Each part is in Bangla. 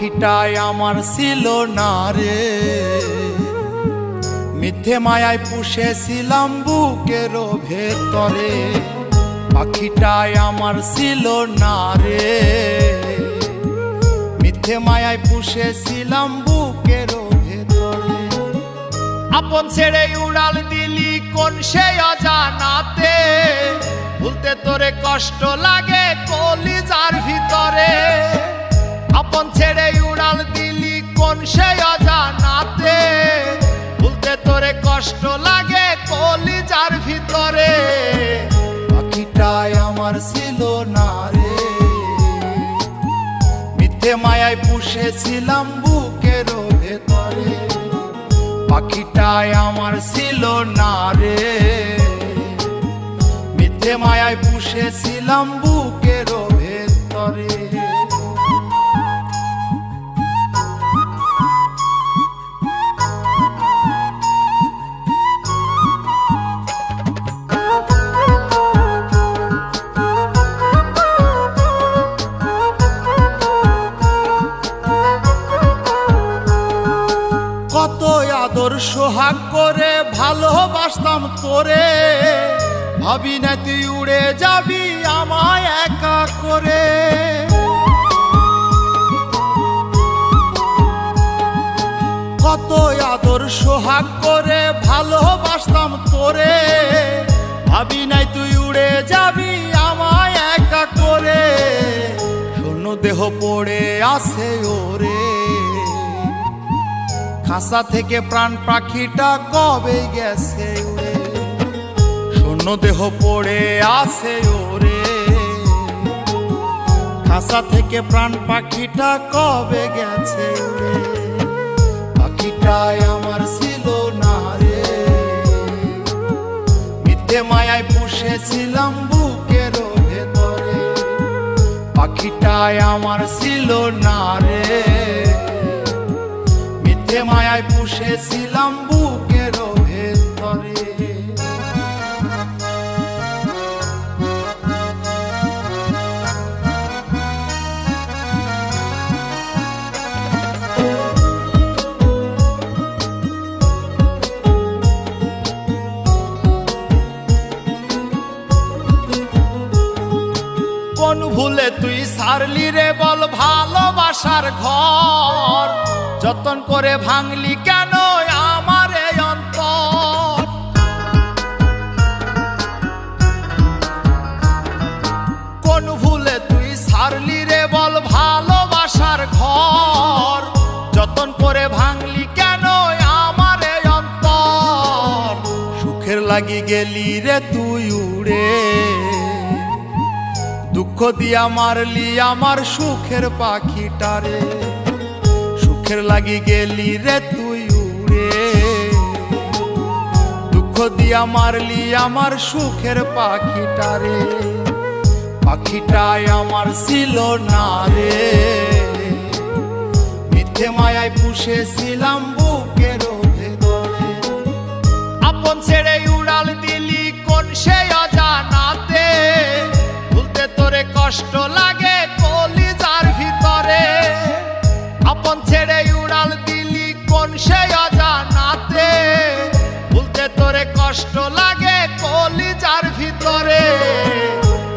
পাখিটাই আমার ছিল না রে, মিথ্যে মায়ায় পুষেছিলাম বুকের ভেতরে। পাখিটাই আমার ছিল না রে, মিথ্যে মায়ায় পুষেছিলাম বুকের ভেতরে। আপন ছেড়ে উড়াল দিলি কোন সে অজানাতে, ভুলতে তোরে কষ্ট লাগে কলিজার ভিতরে। আপন ছেড়ে উড়াল দিলি কোন সে অজানাতে, ভুলতে তোরে কষ্ট লাগে কলিজার ভিতরে। পাখিটাই আমার ছিল না রে, মিথ্যে মায়ায় পুষেছিলাম বুকের ভেতরে। পাখিটাই আমার ছিল না রে, মিথ্যে মায়ায় পুষেছিলাম বুকের ভেতরে। কত আদর সোহাগ করে ভালোবাসতাম তোরে, ভাবি না তুই উড়ে যাবি আমায় একা করে। কত আদর সোহাগ করে ভালোবাসতাম তোরে, ভাবি নাই তুই উড়ে যাবি আমায় একা করে। শূন্য দেহ পড়ে আছে ওরে, খাঁচা থেকে প্রাণ পাখিটা কবে গেছে উড়ে। শূন্য দেহ পড়ে আছে ওরে, খাঁচা থেকে প্রাণ পাখিটা কবে গেছে উড়ে। পাখিটাই আমার ছিল না রে, মিথ্যে মায়ায় পুষেছিলাম বুকের ভেতরে। পাখিটাই আমার ছিল না রে, মিথ্যে মায়ায় পুষেছিলাম বুকের ভেতরে। কোন ভুলে তুই সারলি রে বল ভালোবাসার ঘর, যতন করে ভাঙলি কেন আমার এই অন্তর। কোন ভুলে তুই সারলি রে বল ভালোবাসার ঘর, যতন করে ভাঙলি কেন আমার এই অন্তর। সুখের লাগি গেলি রে তুই উড়ে, দুঃখ দিয়া মারলি আমার সুখের পাখিটারে। সুখের লাগি গেলি রে তুই উড়ে, দুঃখ দিয়া মারলি আমার সুখের পাখিটারে। পাখিটাই আমার ছিল না রে, মিথ্যে মায়ায় পুষেছিলাম বুকের ভেতরে। আপন ছেড়ে উড়াল দিলি কোন সে অজানাতে, ভুলতে তোরে কষ্ট লাগে কলিজার ভিতরে। আপন ছেড়ে উড়াল দিলি কোন সে অজানাতে, ভুলতে তোরে কষ্ট লাগে কলিজার ভিতরে।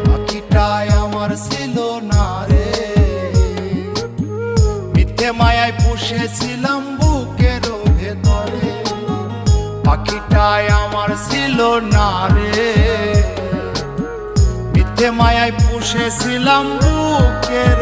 পাখিটাই আমার ছিল না রে, মিথ্যে মায়ায় পুষেছিলাম বুকের ভেতরে। পাখিটাই আমার ছিল না রে, মিথ্যে মায়ায় পুষেছিলাম বুকের